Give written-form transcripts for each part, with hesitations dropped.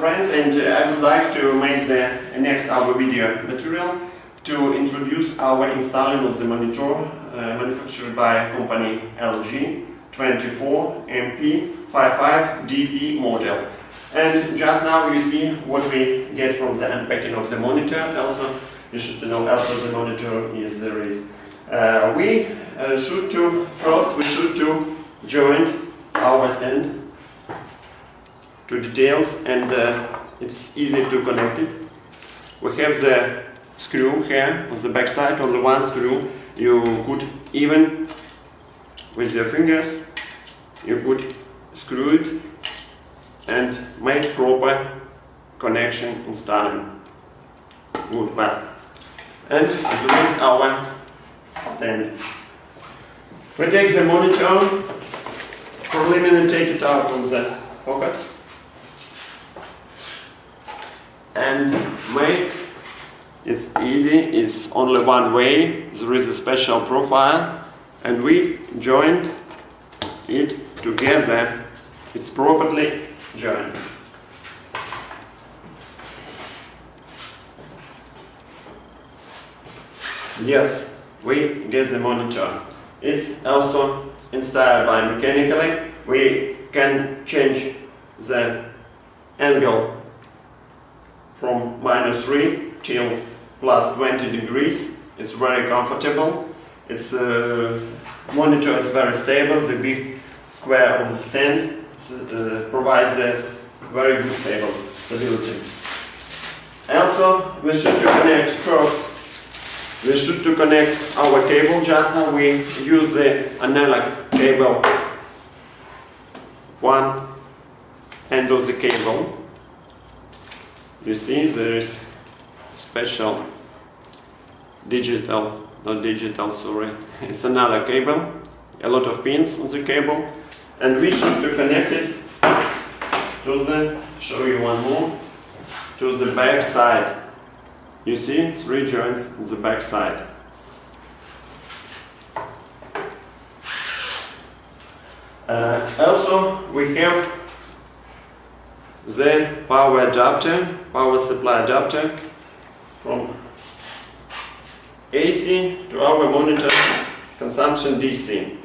friends, and I would like to make the next our video material to introduce our installing of the monitor manufactured by company LG 24MP55DP model. And just now you see what we get from the unpacking of the monitor. Also, you should know also the monitor is there is. We should to join our stand to details, and it's easy to connect it. We have the screw here on the back side. Only one screw. You could even with your fingers you could screw it and make proper connection installing. Good, well. And this is our stand. We take the monitor, preliminarily take it out from the pocket and make it's easy, it's only one way. There is a special profile and we joined it together. It's properly joined. Yes, we get the monitor. It's also installed by mechanically. We can change the angle from -3 till +20 degrees. It's very comfortable. Its monitor is very stable. The big square of the stand provides a very good stability. Also, we should connect first. We should connect our cable. Just now we use the analog cable. One end of the cable. You see there is special digital, not digital, sorry. It's another cable. A lot of pins on the cable, and we should connect it to the. Show you one more. To the back side. You see 3 joints on the back side. Also, we have the power adapter, power supply adapter from AC to our monitor consumption DC.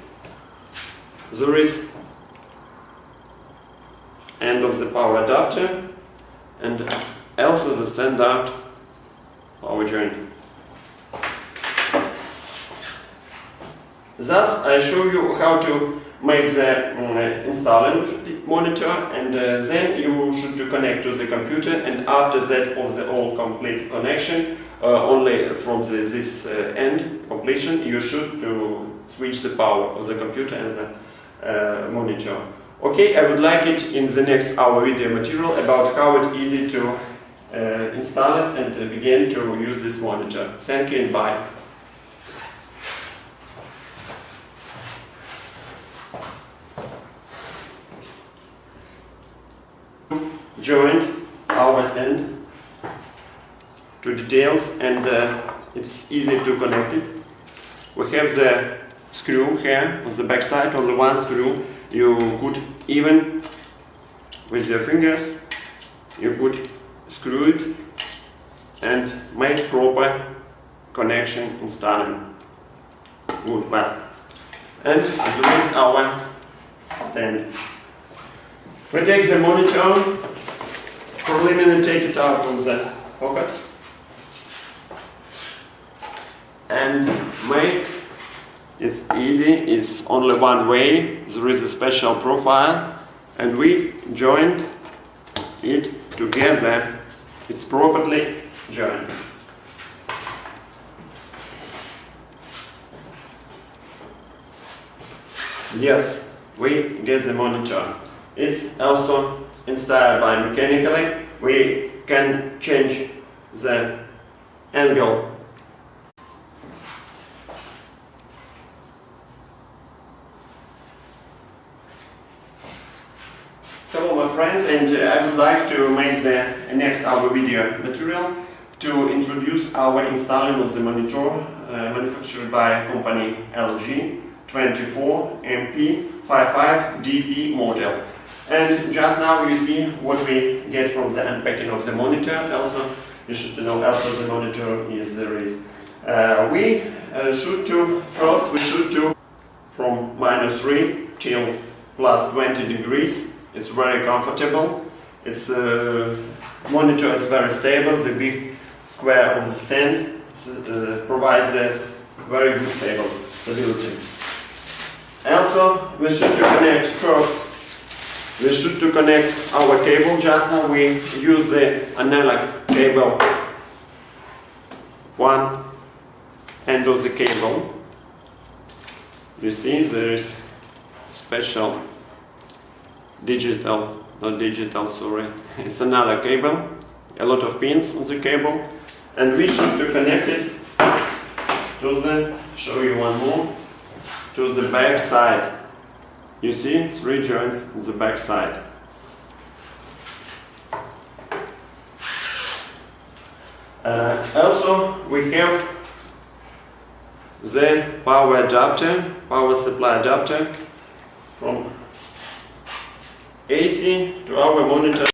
There is end of the power adapter and also the standard power joint. Thus, I show you how to make the installing of the monitor, and then you should connect to the computer, and after that of the all complete connection, only from this end completion, you should switch the power of the computer and the monitor. Okay, I would like it in the next hour video material about how it's easy to install it and begin to use this monitor. Thank you and bye. Joined our stand to details, and it's easy to connect it. We have the screw here on the back side. Only one screw. You could even with your fingers you could screw it and make proper connection installing. Good, well. And this is our stand. We take the monitor, preliminarily take it out from the pocket and make it's easy, it's only one way. There is a special profile and we joined it together. It's properly joined. Yes, we get the monitor. It's also installed by mechanically. We can change the angle Hello my friends, and I would like to make the next our video material to introduce our installing of the monitor manufactured by company LG 24MP55DP model. And just now you see what we get from the unpacking of the monitor. Also, you should know also the monitor is there is. We should do first. We should do from -3 till +20 degrees. It's very comfortable. Its monitor is very stable. The big square of the stand provides a very good stability. Also, we should connect first. We should connect our cable. Just now we use the analog cable, one end of the cable. You see there is special digital, not digital, sorry, it's another cable, a lot of pins on the cable, and we should connect it to the, show you one more, to the back side. You see 3 joints on the back side. Also we have the power adapter, power supply adapter from AC to our monitor.